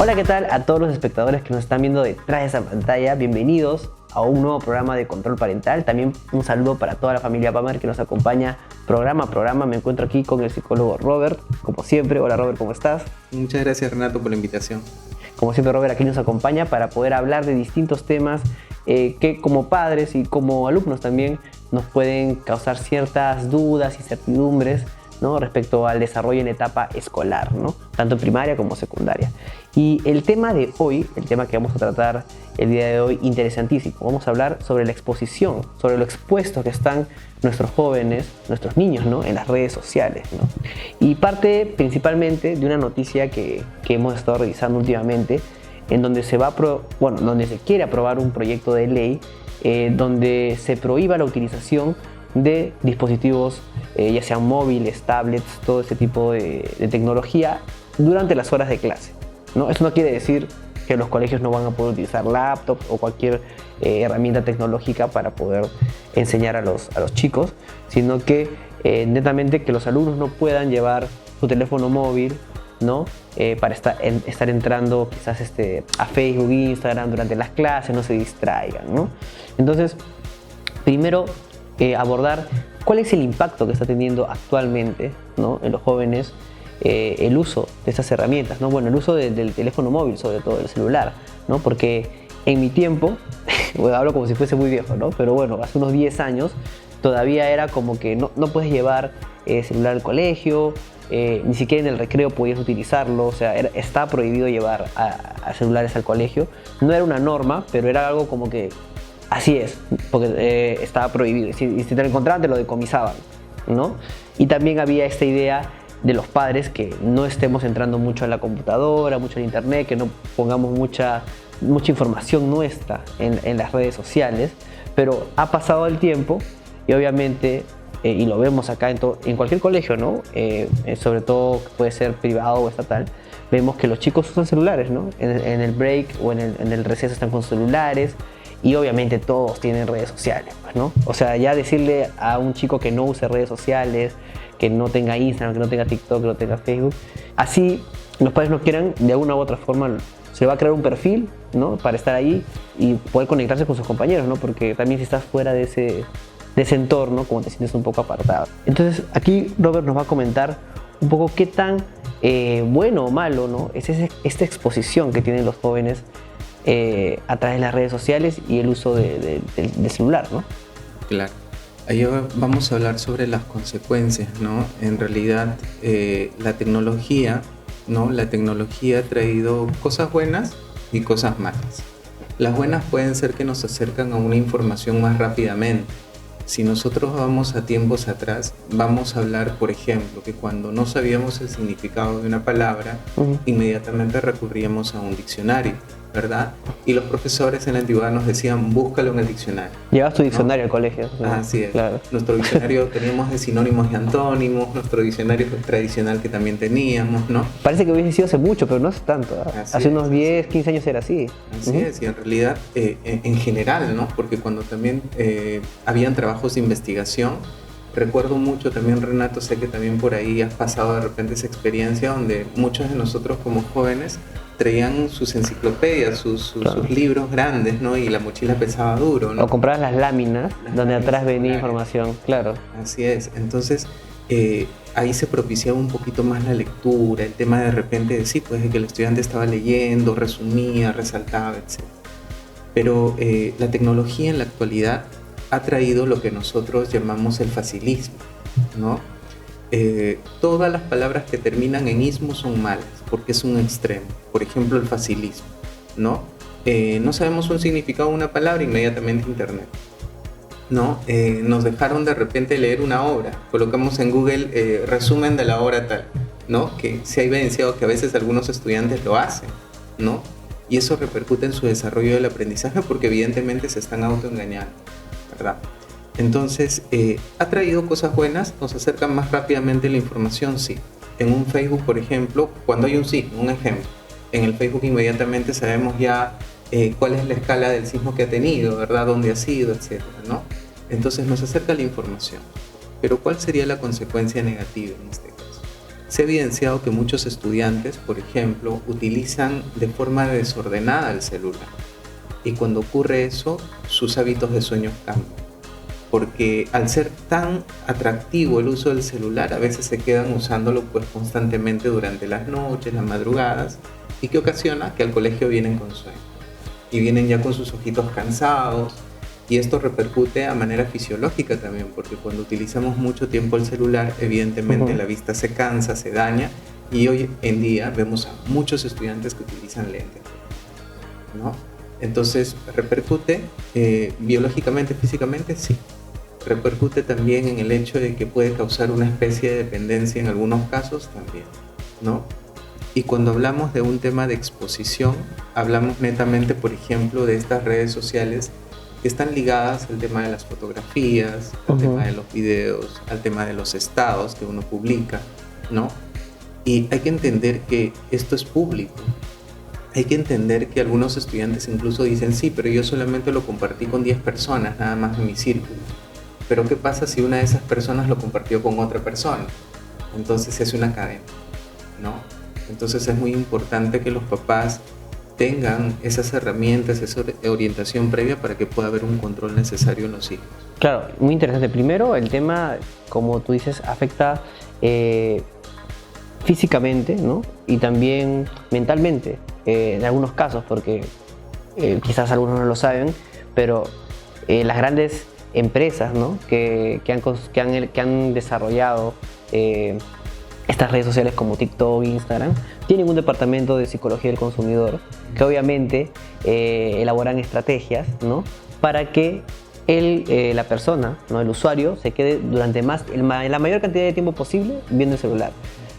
Hola, ¿qué tal a todos los espectadores que nos están viendo detrás de esa pantalla? Bienvenidos a un nuevo programa de Control Parental. También un saludo para toda la familia Pamer que nos acompaña programa a programa. Me encuentro aquí con el psicólogo Robert, como siempre. Hola Robert, ¿cómo estás? Muchas gracias, Renato, por la invitación. Como siempre, Robert aquí nos acompaña para poder hablar de distintos temas que como padres y como alumnos también nos pueden causar ciertas dudas y incertidumbres, ¿no?, respecto al desarrollo en etapa escolar, ¿no?, tanto primaria como secundaria. Y el tema de hoy, el tema que vamos a tratar el día de hoy, interesantísimo. Vamos a hablar sobre la exposición, sobre lo expuestos que están nuestros jóvenes, nuestros niños, ¿no?, en las redes sociales, ¿no? Y parte principalmente de una noticia que hemos estado revisando últimamente, en donde donde se quiere aprobar un proyecto de ley donde se prohíba la utilización de dispositivos, ya sean móviles, tablets, todo ese tipo de tecnología durante las horas de clase, ¿no? Eso no quiere decir que los colegios no van a poder utilizar laptops o cualquier herramienta tecnológica para poder enseñar a los chicos, sino que netamente que los alumnos no puedan llevar su teléfono móvil, ¿no?, para estar entrando quizás a Facebook, Instagram durante las clases, no se distraigan, ¿no? Entonces, primero abordar cuál es el impacto que está teniendo actualmente, ¿no?, en los jóvenes el uso de estas herramientas, ¿no? Bueno, el uso del teléfono móvil, sobre todo del celular, ¿no? Porque en mi tiempo, bueno, hablo como si fuese muy viejo, ¿no?, pero bueno, hace unos 10 años todavía era como que no puedes llevar celular al colegio, ni siquiera en el recreo podías utilizarlo, o sea, está prohibido llevar a celulares al colegio. No era una norma, pero era algo como que así es, porque estaba prohibido. Y si te lo encontraban, te lo decomisaban, ¿no? Y también había esta idea de los padres que no estemos entrando mucho a la computadora, mucho en internet, que no pongamos mucha información nuestra en las redes sociales. Pero ha pasado el tiempo y obviamente, y lo vemos acá en cualquier colegio, ¿no?, sobre todo puede ser privado o estatal, vemos que los chicos usan celulares, ¿no? En el break o en el receso están con celulares. Y obviamente todos tienen redes sociales, ¿no? O sea, ya decirle a un chico que no use redes sociales, que no tenga Instagram, que no tenga TikTok, que no tenga Facebook, así los padres no quieran, de alguna u otra forma se va a crear un perfil, ¿no?, para estar ahí y poder conectarse con sus compañeros, ¿no? Porque también si estás fuera de ese entorno, como te sientes un poco apartado. Entonces aquí Robert nos va a comentar un poco qué tan bueno o malo, ¿no?, es esta exposición que tienen los jóvenes a través de las redes sociales y el uso del celular, ¿no? Claro. Ahí vamos a hablar sobre las consecuencias, ¿no? En realidad, la tecnología, ¿no?, la tecnología ha traído cosas buenas y cosas malas. Las buenas pueden ser que nos acercan a una información más rápidamente. Si nosotros vamos a tiempos atrás, vamos a hablar, por ejemplo, que cuando no sabíamos el significado de una palabra, inmediatamente recurríamos a un diccionario, ¿verdad? Y los profesores en la antigüedad nos decían, búscalo en el diccionario. Llevas tu diccionario, ¿no?, al colegio, ¿no? Así es. Claro. Nuestro diccionario teníamos de sinónimos y antónimos, nuestro diccionario tradicional que también teníamos, ¿no? Parece que hubiese sido hace mucho, pero no hace tanto, ¿eh? Hace unos 10, 15 años era así. Así es, y en realidad, en general, ¿no? Porque cuando también habían trabajos de investigación, recuerdo mucho también, Renato, sé que también por ahí has pasado de repente esa experiencia donde muchos de nosotros como jóvenes traían sus enciclopedias, sus libros grandes, ¿no? Y la mochila pesaba duro, ¿no? O comprabas las láminas donde atrás venía información, claro. Así es, entonces ahí se propiciaba un poquito más la lectura, el tema de repente de sí, pues de que el estudiante estaba leyendo, resumía, resaltaba, etc. Pero la tecnología en la actualidad ha traído lo que nosotros llamamos el facilismo, ¿no? Todas las palabras que terminan en ismo son malas, porque es un extremo. Por ejemplo, el facilismo, ¿no? No sabemos un significado de una palabra, inmediatamente internet, ¿no? Nos dejaron de repente leer una obra, colocamos en Google resumen de la obra tal, ¿no? Que se ha evidenciado que a veces algunos estudiantes lo hacen, ¿no? Y eso repercute en su desarrollo del aprendizaje porque evidentemente se están autoengañando, ¿verdad? Entonces, ¿ha traído cosas buenas? ¿Nos acercan más rápidamente la información? Sí. En un Facebook, por ejemplo, cuando hay un sismo, un ejemplo, en el Facebook inmediatamente sabemos ya cuál es la escala del sismo que ha tenido, ¿verdad? Dónde ha sido, etcétera, ¿no? Entonces nos acerca la información. Pero ¿cuál sería la consecuencia negativa en este caso? se ha evidenciado que muchos estudiantes, por ejemplo, utilizan de forma desordenada el celular. Y cuando ocurre eso, sus hábitos de sueño cambian. Porque al ser tan atractivo el uso del celular, a veces se quedan usándolo pues constantemente durante las noches, las madrugadas, y que ocasiona que al colegio vienen con sueño. Y vienen ya con sus ojitos cansados, y esto repercute a manera fisiológica también, porque cuando utilizamos mucho tiempo el celular, evidentemente la vista se cansa, se daña, y hoy en día vemos a muchos estudiantes que utilizan lentes, ¿no? Entonces, ¿repercute biológicamente, físicamente? Sí. Repercute también en el hecho de que puede causar una especie de dependencia en algunos casos también, ¿no? Y cuando hablamos de un tema de exposición, hablamos netamente, por ejemplo, de estas redes sociales que están ligadas al tema de las fotografías, al tema de los videos, al tema de los estados que uno publica, ¿no? Y hay que entender que esto es público. Hay que entender que algunos estudiantes incluso dicen, sí, pero yo solamente lo compartí con 10 personas, nada más en mi círculo. Pero ¿qué pasa si una de esas personas lo compartió con otra persona? Entonces se hace una cadena, ¿no? Entonces es muy importante que los papás tengan esas herramientas, esa orientación previa para que pueda haber un control necesario en los hijos. Claro, muy interesante. Primero, el tema, como tú dices, afecta físicamente, ¿no? Y también mentalmente, en algunos casos, porque quizás algunos no lo saben, pero las grandes empresas, ¿no? que han desarrollado estas redes sociales como TikTok, Instagram, tienen un departamento de psicología del consumidor que obviamente elaboran estrategias, ¿no? Para que la persona, ¿no? El usuario, se quede durante la mayor cantidad de tiempo posible viendo el celular.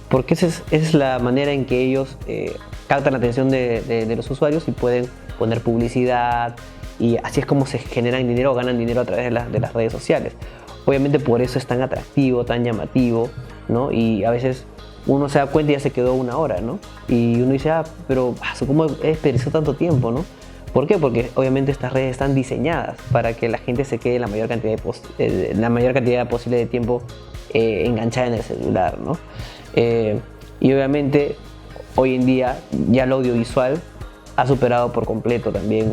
Porque esa es la manera en que ellos captan la atención de los usuarios y pueden poner publicidad, y así es como se generan dinero o ganan dinero a través de las redes sociales. Obviamente por eso es tan atractivo, tan llamativo, ¿no? Y a veces uno se da cuenta y ya se quedó 1 hora, ¿no? Y uno dice, pero ¿cómo desperdició tanto tiempo, no? ¿Por qué? Porque obviamente estas redes están diseñadas para que la gente se quede la mayor cantidad posible de tiempo enganchada en el celular, ¿no? Y obviamente hoy en día ya el audiovisual ha superado por completo también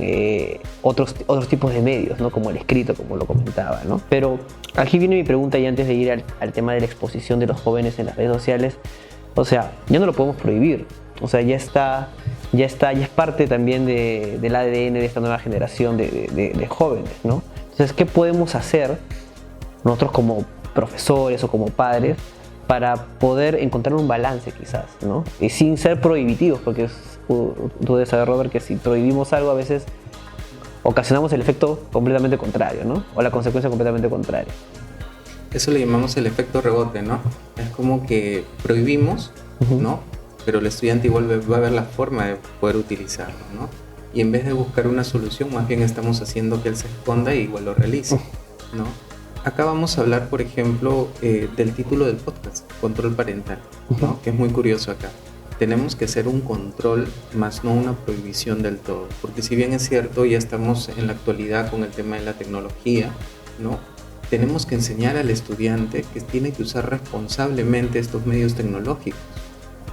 otros tipos de medios, ¿no? Como el escrito, como lo comentaba, ¿no? Pero aquí viene mi pregunta, y antes de ir al tema de la exposición de los jóvenes en las redes sociales, o sea, ya no lo podemos prohibir, o sea, ya es parte también del ADN de esta nueva generación de jóvenes, ¿no? Entonces, ¿qué podemos hacer nosotros como profesores o como padres para poder encontrar un balance quizás, ¿no? Y sin ser prohibitivos, porque tú debes saber, Robert, que si prohibimos algo a veces ocasionamos el efecto completamente contrario, ¿no? O la consecuencia completamente contraria. Eso le llamamos el efecto rebote, ¿no? Es como que prohibimos, ¿no? Pero el estudiante igual va a ver la forma de poder utilizarlo, ¿no? Y en vez de buscar una solución, más bien estamos haciendo que él se esconda y igual lo realice, ¿no? Acá vamos a hablar, por ejemplo, del título del podcast, control parental, ¿no? Que es muy curioso acá. Tenemos que hacer un control, más no una prohibición del todo, porque si bien es cierto, ya estamos en la actualidad con el tema de la tecnología, ¿no? Tenemos que enseñar al estudiante que tiene que usar responsablemente estos medios tecnológicos.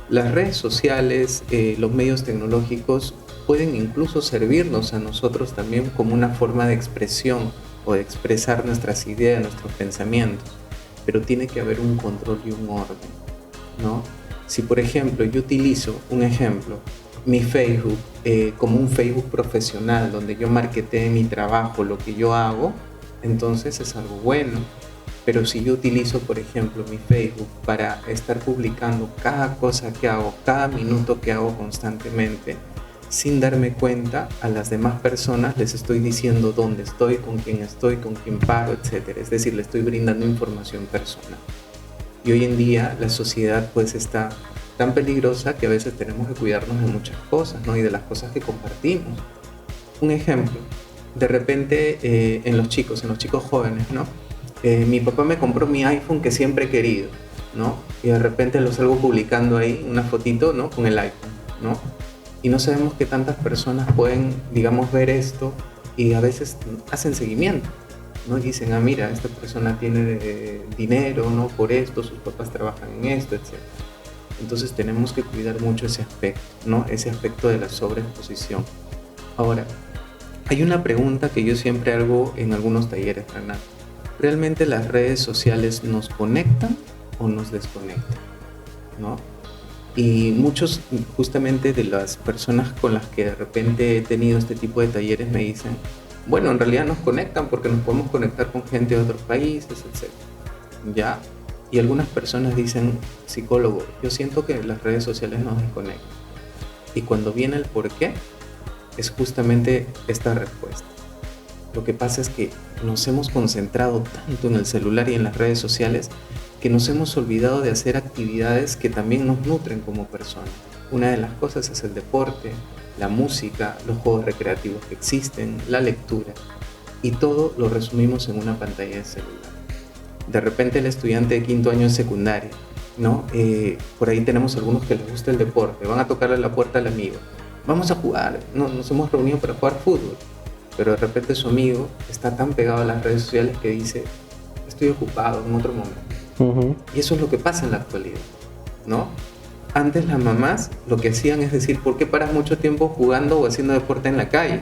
Las redes sociales, los medios tecnológicos pueden incluso servirnos a nosotros también como una forma de expresión o de expresar nuestras ideas, nuestros pensamientos, pero tiene que haber un control y un orden, ¿no? Si por ejemplo yo utilizo, mi Facebook como un Facebook profesional donde yo marketee mi trabajo, lo que yo hago, entonces es algo bueno. Pero si yo utilizo, por ejemplo, mi Facebook para estar publicando cada cosa que hago, cada minuto que hago constantemente, sin darme cuenta, a las demás personas les estoy diciendo dónde estoy, con quién paro, etc. Es decir, le estoy brindando información personal. Y hoy en día la sociedad pues está tan peligrosa que a veces tenemos que cuidarnos de muchas cosas, ¿no? Y de las cosas que compartimos. Un ejemplo, de repente en los chicos jóvenes, ¿no? Mi papá me compró mi iPhone que siempre he querido, ¿no? Y de repente lo salgo publicando ahí, una fotito, ¿no? Con el iPhone, ¿no? Y no sabemos que tantas personas pueden, digamos, ver esto y a veces hacen seguimiento, ¿no? Y dicen, mira, esta persona tiene dinero, ¿no? Por esto, sus papás trabajan en esto, etc. Entonces tenemos que cuidar mucho ese aspecto, ¿no? Ese aspecto de la sobreexposición. Ahora, hay una pregunta que yo siempre hago en algunos talleres, Renato. ¿Realmente las redes sociales nos conectan o nos desconectan? ¿No? Y muchos justamente de las personas con las que de repente he tenido este tipo de talleres me dicen, bueno, en realidad nos conectan porque nos podemos conectar con gente de otros países, etc. ¿Ya? Y algunas personas dicen, psicólogo, yo siento que las redes sociales nos desconectan. Y cuando viene el por qué, es justamente esta respuesta. Lo que pasa es que nos hemos concentrado tanto en el celular y en las redes sociales que nos hemos olvidado de hacer actividades que también nos nutren como personas. Una de las cosas es el deporte, la música, los juegos recreativos que existen, la lectura, y todo lo resumimos en una pantalla de celular. De repente el estudiante de quinto año de secundaria, ¿no? Por ahí tenemos algunos que les gusta el deporte, van a tocarle la puerta al amigo, vamos a jugar, no, nos hemos reunido para jugar fútbol, pero de repente su amigo está tan pegado a las redes sociales que dice, estoy ocupado en otro momento. Y eso es lo que pasa en la actualidad, ¿no? Antes las mamás lo que hacían es decir, ¿por qué paras mucho tiempo jugando o haciendo deporte en la calle?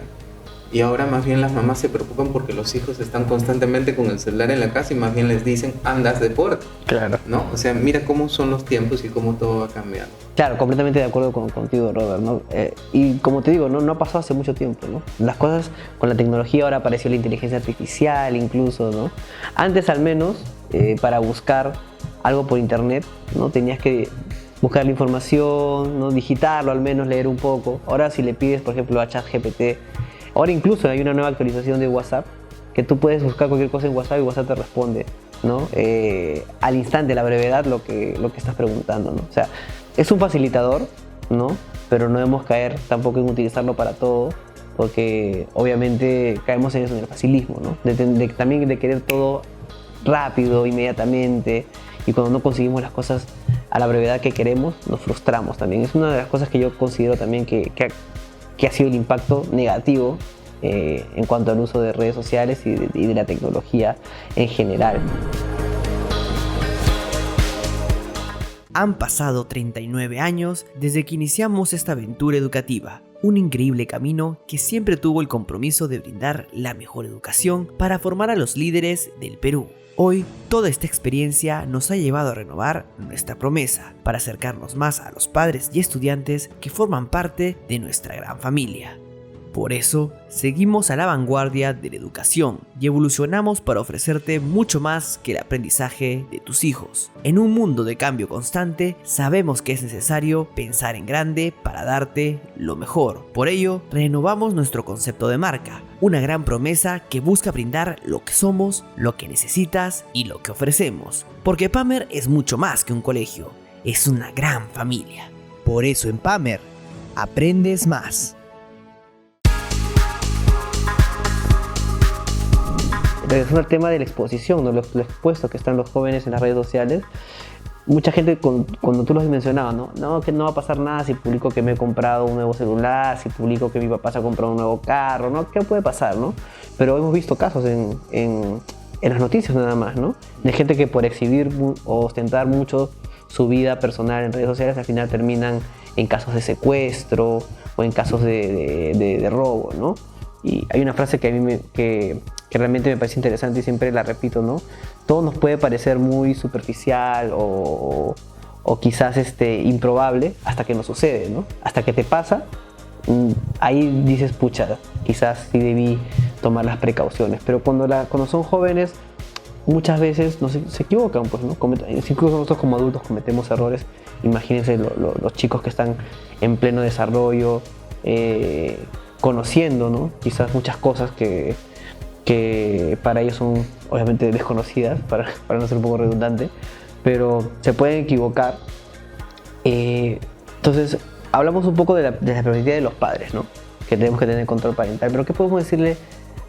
Y ahora más bien las mamás se preocupan porque los hijos están constantemente con el celular en la casa y más bien les dicen, andas deporte. Claro. ¿No? O sea, mira cómo son los tiempos y cómo todo va cambiando. Claro, completamente de acuerdo contigo, Robert, ¿no? Y como te digo, no ha pasado hace mucho tiempo, ¿no? Las cosas con la tecnología, ahora apareció la inteligencia artificial incluso, ¿no? Antes al menos, para buscar algo por internet, ¿no? Tenías que buscar la información, ¿no? Digitarlo al menos, leer un poco. Ahora si le pides, por ejemplo, a ChatGPT, ahora incluso hay una nueva actualización de WhatsApp, que tú puedes buscar cualquier cosa en WhatsApp y WhatsApp te responde, ¿no? Al instante, la brevedad, lo que estás preguntando, ¿no? O sea, es un facilitador, ¿no? Pero no debemos caer tampoco en utilizarlo para todo, porque obviamente caemos en eso, en el facilismo, ¿no? También de querer todo rápido, inmediatamente, y cuando no conseguimos las cosas a la brevedad que queremos, nos frustramos también. Es una de las cosas que yo considero también que ha sido el impacto negativo en cuanto al uso de redes sociales y de la tecnología en general. Han pasado 39 años desde que iniciamos esta aventura educativa, un increíble camino que siempre tuvo el compromiso de brindar la mejor educación para formar a los líderes del Perú. Hoy, toda esta experiencia nos ha llevado a renovar nuestra promesa para acercarnos más a los padres y estudiantes que forman parte de nuestra gran familia. Por eso, seguimos a la vanguardia de la educación y evolucionamos para ofrecerte mucho más que el aprendizaje de tus hijos. En un mundo de cambio constante, sabemos que es necesario pensar en grande para darte lo mejor. Por ello, renovamos nuestro concepto de marca, una gran promesa que busca brindar lo que somos, lo que necesitas y lo que ofrecemos. Porque Pamer es mucho más que un colegio, es una gran familia. Por eso en Pamer, aprendes más. Regresando al tema de la exposición, ¿no? Lo expuesto que están los jóvenes en las redes sociales. Mucha gente, cuando tú lo has mencionado, no, que no va a pasar nada si publico que me he comprado un nuevo celular, si publico que mi papá se ha comprado un nuevo carro, ¿no? ¿Qué puede pasar, no? Pero hemos visto casos en las noticias nada más, ¿no? De gente que por exhibir o ostentar mucho su vida personal en redes sociales al final terminan en casos de secuestro o en casos de robo, ¿no? Y hay una frase que a mí que realmente me parece interesante y siempre la repito, ¿no? Todo nos puede parecer muy superficial o quizás improbable hasta que nos sucede, ¿no? Hasta que te pasa, ahí dices, pucha, quizás sí debí tomar las precauciones. Pero cuando son jóvenes, muchas veces se equivocan, pues, ¿no? Incluso nosotros como adultos cometemos errores. Imagínense los chicos que están en pleno desarrollo, conociendo, ¿no? Quizás muchas cosas que para ellos son obviamente desconocidas, para no ser un poco redundante, pero se pueden equivocar. Entonces, hablamos un poco de la perspectiva de los padres, ¿no? Que tenemos que tener control parental, pero ¿qué podemos decirle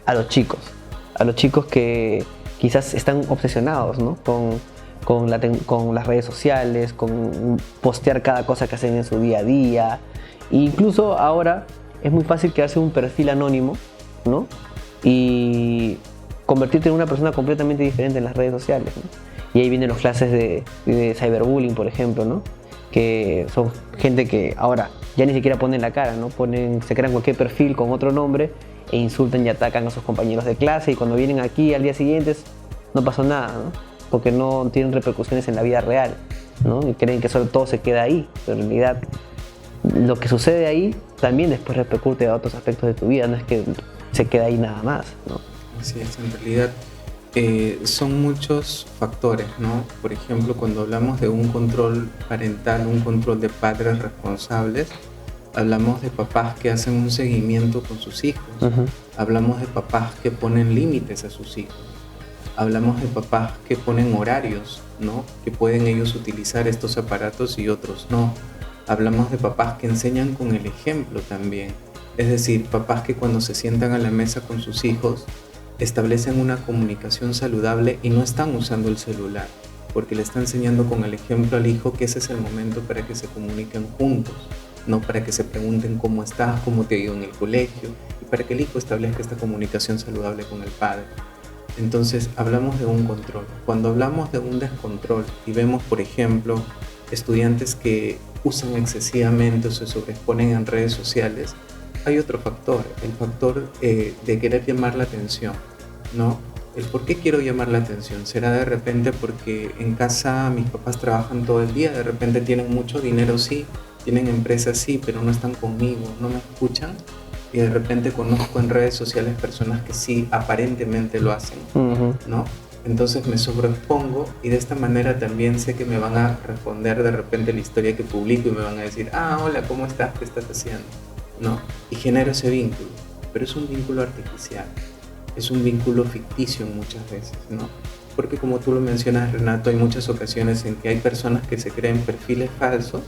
a los chicos? A los chicos que quizás están obsesionados, ¿no? con las redes sociales, con postear cada cosa que hacen en su día a día. E incluso ahora es muy fácil crearse un perfil anónimo, ¿no? Y convertirte en una persona completamente diferente en las redes sociales, ¿no? Y ahí vienen las clases de cyberbullying, por ejemplo, ¿no? que son gente que ahora ya ni siquiera ponen la cara, ¿no? Se crean cualquier perfil con otro nombre e insultan y atacan a sus compañeros de clase, y cuando vienen aquí al día siguiente no pasó nada, ¿no? Porque no tienen repercusiones en la vida real, ¿no? Y creen que solo todo se queda ahí, pero en realidad lo que sucede ahí también después repercute a otros aspectos de tu vida, no es que se queda ahí nada más, ¿no? Así es, en realidad son muchos factores, ¿no? Por ejemplo, cuando hablamos de un control parental, un control de padres responsables, hablamos de papás que hacen un seguimiento con sus hijos, hablamos de papás que ponen límites a sus hijos, hablamos de papás que ponen horarios, ¿no? Que pueden ellos utilizar estos aparatos y otros no. Hablamos de papás que enseñan con el ejemplo también. Es decir, papás que cuando se sientan a la mesa con sus hijos establecen una comunicación saludable y no están usando el celular, porque le están enseñando con el ejemplo al hijo que ese es el momento para que se comuniquen juntos, no para que se pregunten cómo estás, cómo te ha ido en el colegio, y para que el hijo establezca esta comunicación saludable con el padre. Entonces hablamos de un control. Cuando hablamos de un descontrol y vemos, por ejemplo, estudiantes que usan excesivamente o se sobreexponen en redes sociales, hay otro factor, el factor de querer llamar la atención, ¿no? El por qué quiero llamar la atención. ¿Será de repente porque en casa mis papás trabajan todo el día, de repente tienen mucho dinero, sí, tienen empresas, sí, pero no están conmigo, no me escuchan? Y de repente conozco en redes sociales personas que sí, aparentemente lo hacen, ¿no? Entonces me sobreexpongo y de esta manera también sé que me van a responder de repente la historia que publico y me van a decir, ah, hola, ¿cómo estás? ¿Qué estás haciendo? ¿No? Y genero ese vínculo, pero es un vínculo artificial, es un vínculo ficticio muchas veces, ¿no? Porque como tú lo mencionas, Renato, hay muchas ocasiones en que hay personas que se creen perfiles falsos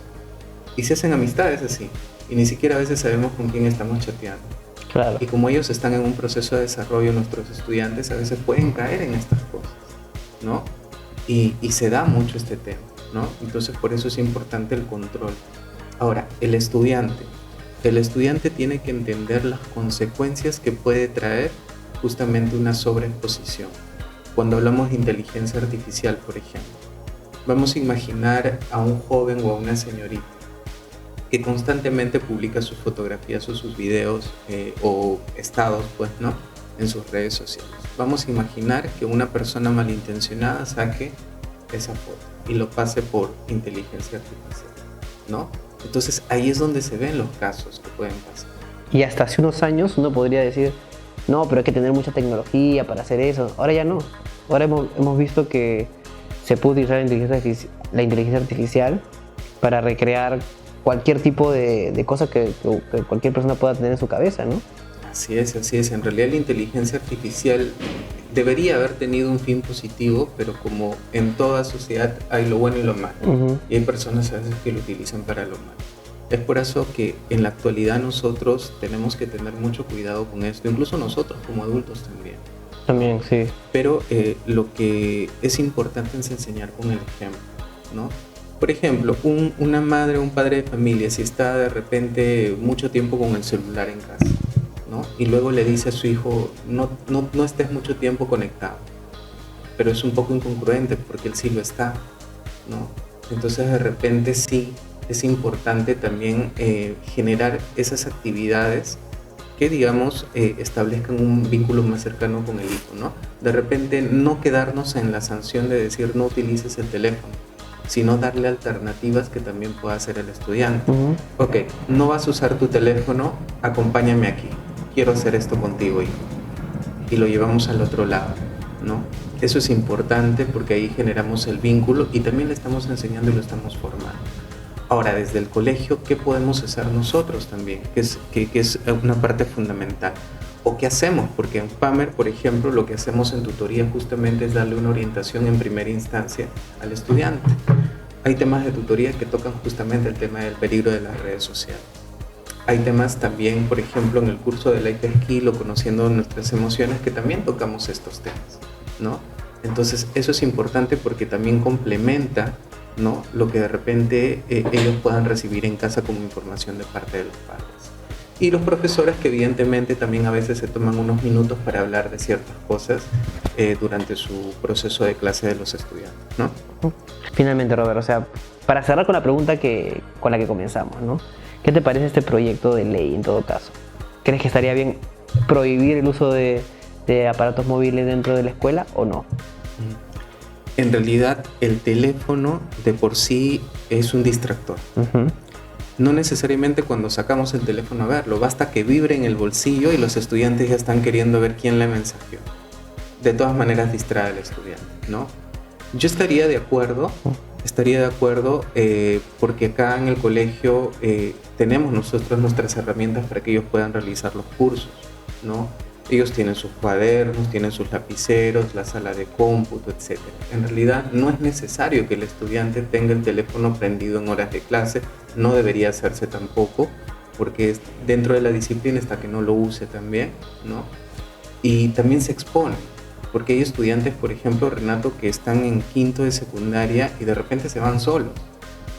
y se hacen amistades así, y ni siquiera a veces sabemos con quién estamos chateando. Claro. Y como ellos están en un proceso de desarrollo, nuestros estudiantes a veces pueden caer en estas cosas, ¿no? Y se da mucho este tema, ¿no? Entonces por eso es importante el control. Ahora, el estudiante tiene que entender las consecuencias que puede traer justamente una sobreexposición. Cuando hablamos de inteligencia artificial, por ejemplo, vamos a imaginar a un joven o a una señorita que constantemente publica sus fotografías o sus videos o estados, pues, ¿no?, en sus redes sociales. Vamos a imaginar que una persona malintencionada saque esa foto y lo pase por inteligencia artificial, ¿no? Entonces ahí es donde se ven los casos que pueden pasar. Y hasta hace unos años uno podría decir, no, pero hay que tener mucha tecnología para hacer eso. Ahora ya no. Ahora hemos visto que se puede utilizar la inteligencia artificial para recrear cualquier tipo de cosa que cualquier persona pueda tener en su cabeza, ¿no? Así es, así es. En realidad la inteligencia artificial debería haber tenido un fin positivo, pero como en toda sociedad hay lo bueno y lo malo. Y hay personas a veces que lo utilizan para lo malo. Es por eso que en la actualidad nosotros tenemos que tener mucho cuidado con esto, incluso nosotros como adultos también. También, sí. Pero lo que es importante es enseñar con el ejemplo, ¿no? Por ejemplo, una madre o un padre de familia, si está de repente mucho tiempo con el celular en casa, ¿no? Y luego le dice a su hijo, no estés mucho tiempo conectado. Pero es un poco incongruente porque él sí lo está, ¿no? Entonces de repente sí es importante también generar esas actividades que, digamos, establezcan un vínculo más cercano con el hijo, ¿no? De repente no quedarnos en la sanción de decir no utilices el teléfono, sino darle alternativas que también pueda hacer el estudiante. Ok, no vas a usar tu teléfono, acompáñame aquí, quiero hacer esto contigo, hijo. Y lo llevamos al otro lado, ¿no? Eso es importante porque ahí generamos el vínculo y también le estamos enseñando y lo estamos formando. Ahora, desde el colegio, ¿qué podemos hacer nosotros también? Que es una parte fundamental. ¿O qué hacemos? Porque en PAMER, por ejemplo, lo que hacemos en tutoría justamente es darle una orientación en primera instancia al estudiante. Hay temas de tutoría que tocan justamente el tema del peligro de las redes sociales. Hay temas también, por ejemplo, en el curso de Life Skill o Conociendo Nuestras Emociones, que también tocamos estos temas, ¿no? Entonces, eso es importante porque también complementa, ¿no?, lo que de repente ellos puedan recibir en casa como información de parte de los padres. Y los profesores que evidentemente también a veces se toman unos minutos para hablar de ciertas cosas durante su proceso de clase de los estudiantes, ¿no? Finalmente, Robert, o sea, para cerrar con la pregunta con la que comenzamos, ¿no? ¿Qué te parece este proyecto de ley en todo caso? ¿Crees que estaría bien prohibir el uso de aparatos móviles dentro de la escuela o no? En realidad, el teléfono de por sí es un distractor. Uh-huh. No necesariamente cuando sacamos el teléfono a verlo, basta que vibre en el bolsillo y los estudiantes ya están queriendo ver quién le mensajeó. De todas maneras distrae al estudiante, ¿no? Yo estaría de acuerdo porque acá en el colegio tenemos nosotros nuestras herramientas para que ellos puedan realizar los cursos, ¿no? Ellos tienen sus cuadernos, tienen sus lapiceros, la sala de cómputo, etc. En realidad no es necesario que el estudiante tenga el teléfono prendido en horas de clase, no debería hacerse tampoco, porque dentro de la disciplina está que no lo use también, ¿no? Y también se expone, porque hay estudiantes, por ejemplo, Renato, que están en quinto de secundaria y de repente se van solos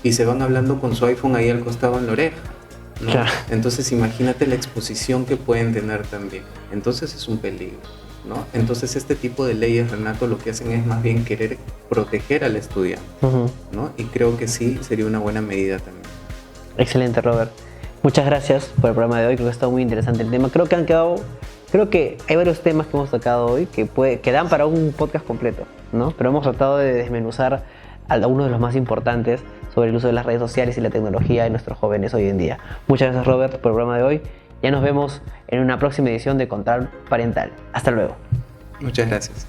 y se van hablando con su iPhone ahí al costado en la oreja, ¿no? Claro. Entonces imagínate la exposición que pueden tener también. Entonces es un peligro, ¿no? Entonces este tipo de leyes, Renato, lo que hacen es más bien querer proteger al estudiante, uh-huh, ¿no? Y creo que sí sería una buena medida también. Excelente, Robert. Muchas gracias por el programa de hoy. Creo que ha estado muy interesante el tema. Creo que hay varios temas que hemos tocado hoy que dan para un podcast completo, ¿no? Pero hemos tratado de desmenuzar algunos de los más importantes sobre el uso de las redes sociales y la tecnología en nuestros jóvenes hoy en día. Muchas gracias, Robert, por el programa de hoy. Ya nos vemos en una próxima edición de Control Parental. Hasta luego. Muchas gracias.